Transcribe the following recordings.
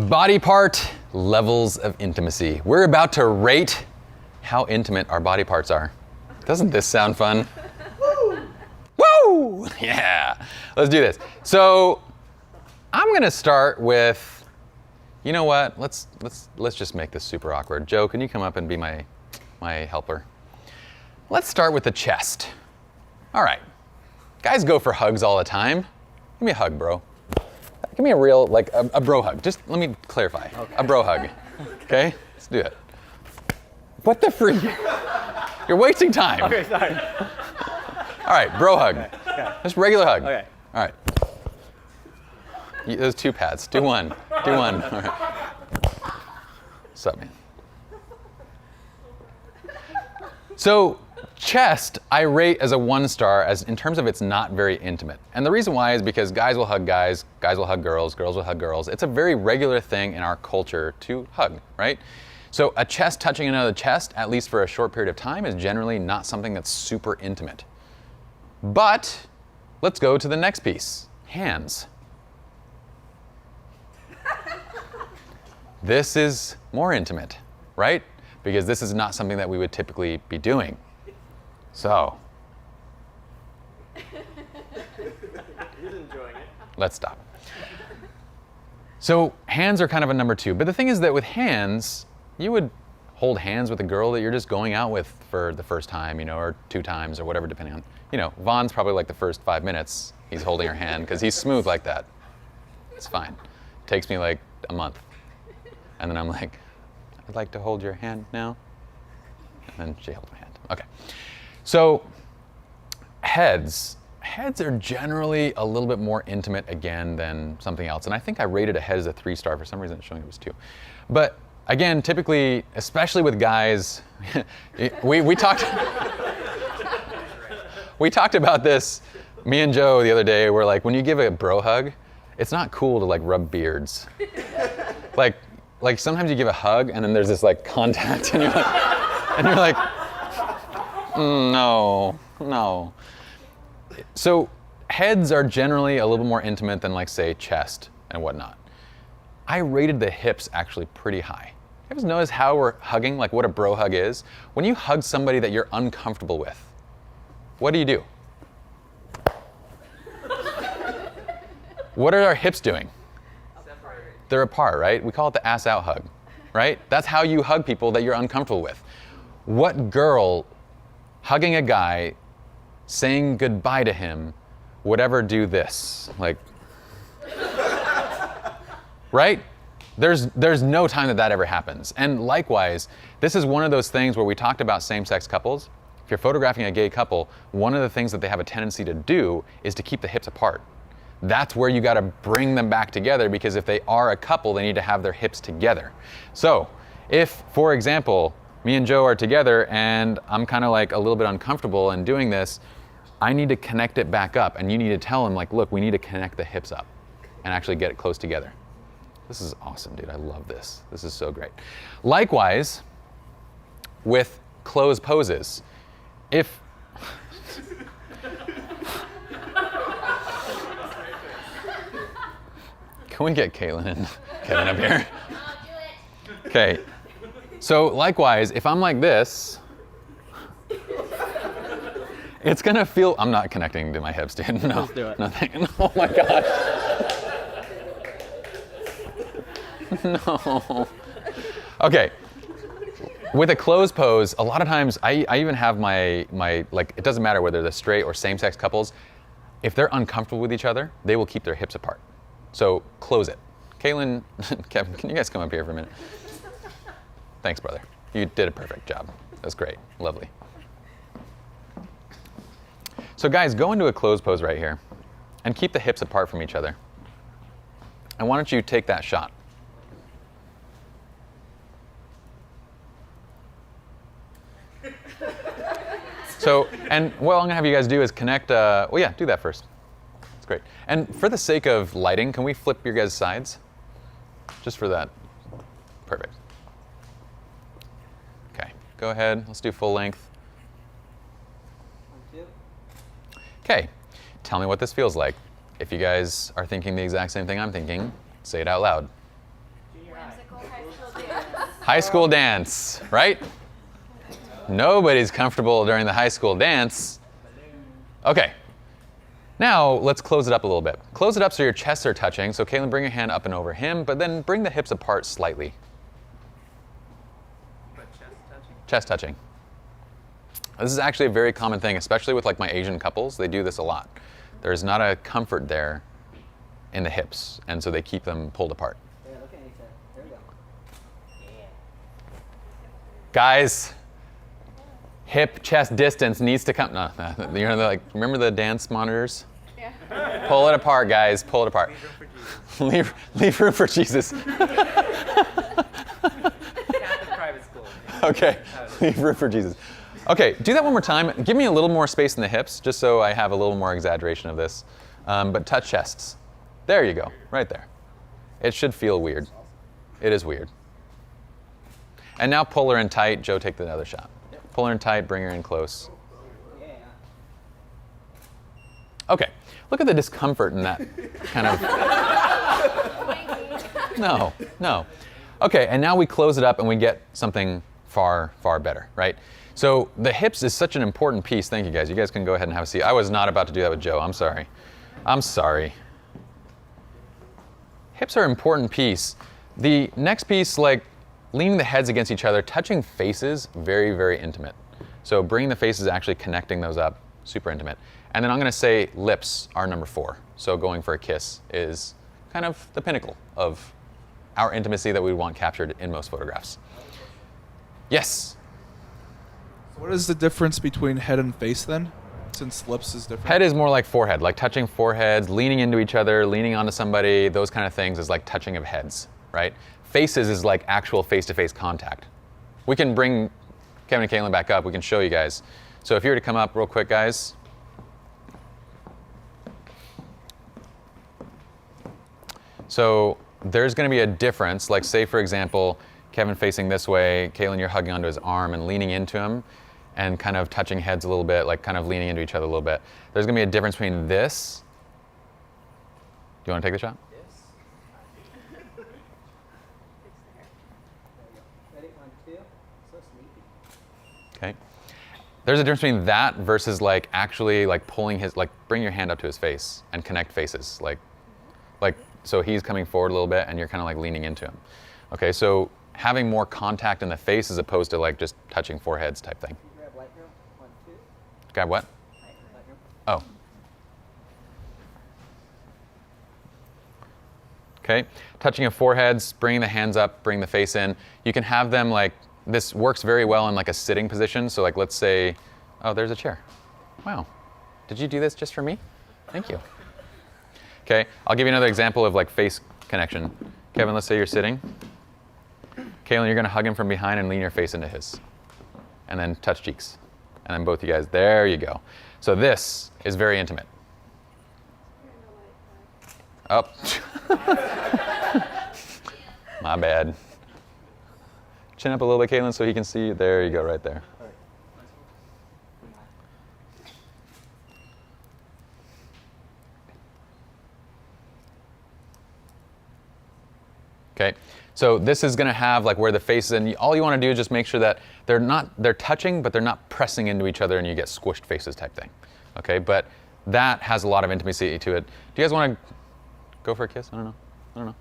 Body part levels of intimacy. We're about to rate how intimate our body parts are. Doesn't this sound fun? Woo! Woo! Yeah, let's do this. So I'm gonna start with, you know what? Let's just make this super awkward. Joe, can you come up and be my helper? Let's start with the chest. All right, guys go for hugs all the time. Give me a hug, bro. Give me a real, like a bro hug. Just let me clarify. Okay. A bro hug. Okay? Let's do it. What the freak? You're wasting time. Okay, sorry. All right, bro hug. Okay. Just regular hug. Okay. All right. Those two pats. Do one. Do one. All right. What's up, man? So, chest, I rate as a 1 star as in terms of it's not very intimate. And the reason why is because guys will hug guys will hug girls will hug girls. It's a very regular thing in our culture to hug, right? So a chest touching another chest, at least for a short period of time, is generally not something that's super intimate. But let's go to the next piece, hands. This is more intimate, right? Because this is not something that we would typically be doing. So, He's enjoying it. Let's stop. So hands are kind of a number 2. But the thing is that with hands, you would hold hands with a girl that you're just going out with for the first time, or 2 times or whatever, depending on, Vaughn's probably like the first 5 minutes he's holding her hand because he's smooth like that. It's fine. It takes me like a month. And then I'm like, I'd like to hold your hand now. And then she held my hand. Okay. So heads are generally a little bit more intimate again than something else. And I think I rated a head as a 3 star. For some reason it's showing it was 2. But again, typically, especially with guys, we talked about this, me and Joe the other day, we're like, when you give a bro hug, it's not cool to like rub beards. Like sometimes you give a hug and then there's this like contact and you're like, no. So heads are generally a little more intimate than like say chest and whatnot. I rated the hips actually pretty high. You guys notice how we're hugging, like what a bro hug is? When you hug somebody that you're uncomfortable with, what do? What are our hips doing? They're apart, right? We call it the ass out hug, right? That's how you hug people that you're uncomfortable with. What girl hugging a guy, saying goodbye to him, would ever do this? Like, right? There's no time that ever happens. And likewise, this is one of those things where we talked about same-sex couples. If you're photographing a gay couple, one of the things that they have a tendency to do is to keep the hips apart. That's where you gotta bring them back together, because if they are a couple, they need to have their hips together. So if, for example, me and Joe are together and I'm kind of like a little bit uncomfortable in doing this, I need to connect it back up, and you need to tell him like, look, we need to connect the hips up and actually get it close together. This is awesome, dude. I love this. This is so great. Likewise, with closed poses, if can we get Caitlin and Kevin up here? Okay. So likewise, if I'm like this, it's gonna feel, I'm not connecting to my hips, dude. No, let's do it. Nothing. Oh my gosh. No. Okay. With a closed pose, a lot of times, I even have my like, it doesn't matter whether they're straight or same-sex couples, if they're uncomfortable with each other, they will keep their hips apart. So close it. Caitlin, Kevin, can you guys come up here for a minute? Thanks, brother. You did a perfect job. That was great. Lovely. So guys, go into a closed pose right here and keep the hips apart from each other. And why don't you take that shot? So, and what I'm gonna have you guys do is connect, do that first. That's great. And for the sake of lighting, can we flip your guys' sides? Just for that. Perfect. Okay, go ahead, let's do full length. Okay, tell me what this feels like. If you guys are thinking the exact same thing I'm thinking, say it out loud. High school dance, right? Nobody's comfortable during the high school dance. Okay. Now, let's close it up a little bit. Close it up so your chests are touching. So Caitlin, bring your hand up and over him, but then bring the hips apart slightly. Chest touching. This is actually a very common thing, especially with like my Asian couples. They do this a lot. There's not a comfort there in the hips, and so they keep them pulled apart. Yeah, look at each other. There we go. Yeah. Guys, hip chest distance needs to come. No, you know, like, remember the dance monitors? Yeah. Pull it apart, guys. Pull it apart. Leave room for Jesus. Private school. Okay, leave room for Jesus. Okay, do that one more time. Give me a little more space in the hips, just so I have a little more exaggeration of this. But touch chests. There you go, right there. It should feel weird. It is weird. And now pull her in tight. Joe, take the other shot. Pull her in tight, bring her in close. Okay, look at the discomfort in that kind of. No. Okay, and now we close it up and we get something far, far better, right? So the hips is such an important piece. Thank you, guys. You guys can go ahead and have a seat. I was not about to do that with Joe. I'm sorry. Hips are an important piece. The next piece, like leaning the heads against each other, touching faces, very, very intimate. So bringing the faces, actually connecting those up, super intimate. And then I'm going to say lips are number 4. So going for a kiss is kind of the pinnacle of our intimacy that we want captured in most photographs. Yes? What is the difference between head and face then, since lips is different? Head is more like forehead, like touching foreheads, leaning into each other, leaning onto somebody, those kind of things is like touching of heads, right? Faces is like actual face-to-face contact. We can bring Kevin and Caitlin back up. We can show you guys. So if you were to come up real quick, guys. So there's going to be a difference. Like say, for example, Kevin facing this way, Caitlin, you're hugging onto his arm and leaning into him and kind of touching heads a little bit, like kind of leaning into each other a little bit. There's going to be a difference between this. Do you want to take the shot? Ready? 1, 2. So sleepy. Okay. There's a difference between that versus like actually like pulling his, like bring your hand up to his face and connect faces. Like so he's coming forward a little bit and you're kind of like leaning into him. Okay, so having more contact in the face as opposed to like just touching foreheads type thing. Grab light girl. 1, 2. Grab what? Light girl. Oh. Okay, touching of foreheads, bringing the hands up, bring the face in. You can have them like, this works very well in like a sitting position. So like let's say, oh, there's a chair. Wow, did you do this just for me? Thank you. Okay, I'll give you another example of like face connection. Kevin, let's say you're sitting. Caitlin, you're gonna hug him from behind and lean your face into his. And then touch cheeks. And then both you guys, there you go. So this is very intimate. Oh. My bad. Chin up a little bit, Caitlin, so he can see. There you go, right there. Okay, so this is going to have like where the face is, and all you want to do is just make sure that they're touching, but they're not pressing into each other, and you get squished faces type thing. Okay, but that has a lot of intimacy to it. Do you guys want to go for a kiss? I don't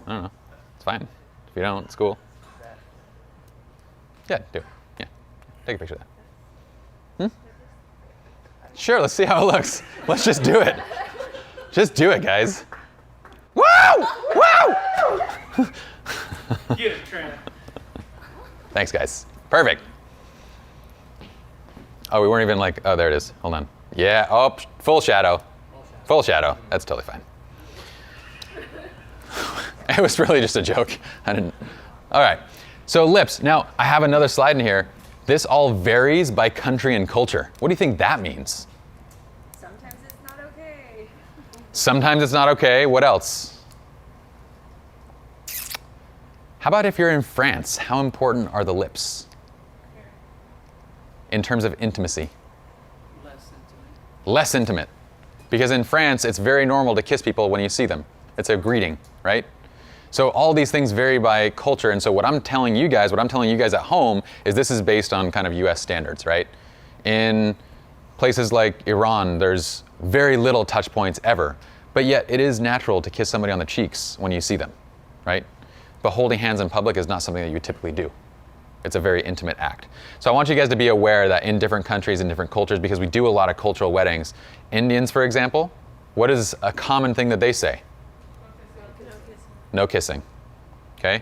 know. It's fine. If you don't, it's cool. Yeah, do. Yeah, take a picture of that. Sure, let's see how it looks. Let's just do it. Just do it, guys. Woo! Woo! Get it, Trent. Thanks, guys. Perfect. Oh, we weren't even like, oh, there it is. Hold on. Yeah, oh, full shadow. Full shadow. That's totally fine. It was really just a joke. I didn't. All right. So lips. Now, I have another slide in here. This all varies by country and culture. What do you think that means? Sometimes it's not okay. Sometimes it's not okay. What else? How about if you're in France? How important are the lips in terms of intimacy? Less intimate. Because in France, it's very normal to kiss people when you see them. It's a greeting, right? So all these things vary by culture. And so what I'm telling you guys at home is this is based on kind of US standards, right? In places like Iran, there's very little touch points ever. But yet it is natural to kiss somebody on the cheeks when you see them, right? But holding hands in public is not something that you typically do. It's a very intimate act. So I want you guys to be aware that in different countries and different cultures, because we do a lot of cultural weddings, Indians, for example, what is a common thing that they say? No kissing, okay?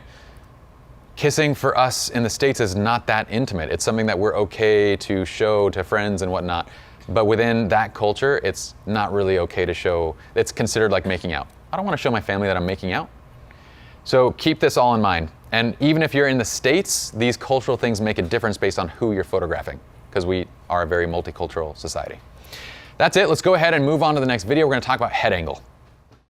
Kissing for us in the States is not that intimate. It's something that we're okay to show to friends and whatnot. But within that culture, it's not really okay to show. It's considered like making out. I don't want to show my family that I'm making out. So keep this all in mind. And even if you're in the States, these cultural things make a difference based on who you're photographing, because we are a very multicultural society. That's it. Let's go ahead and move on to the next video. We're going to talk about head angle.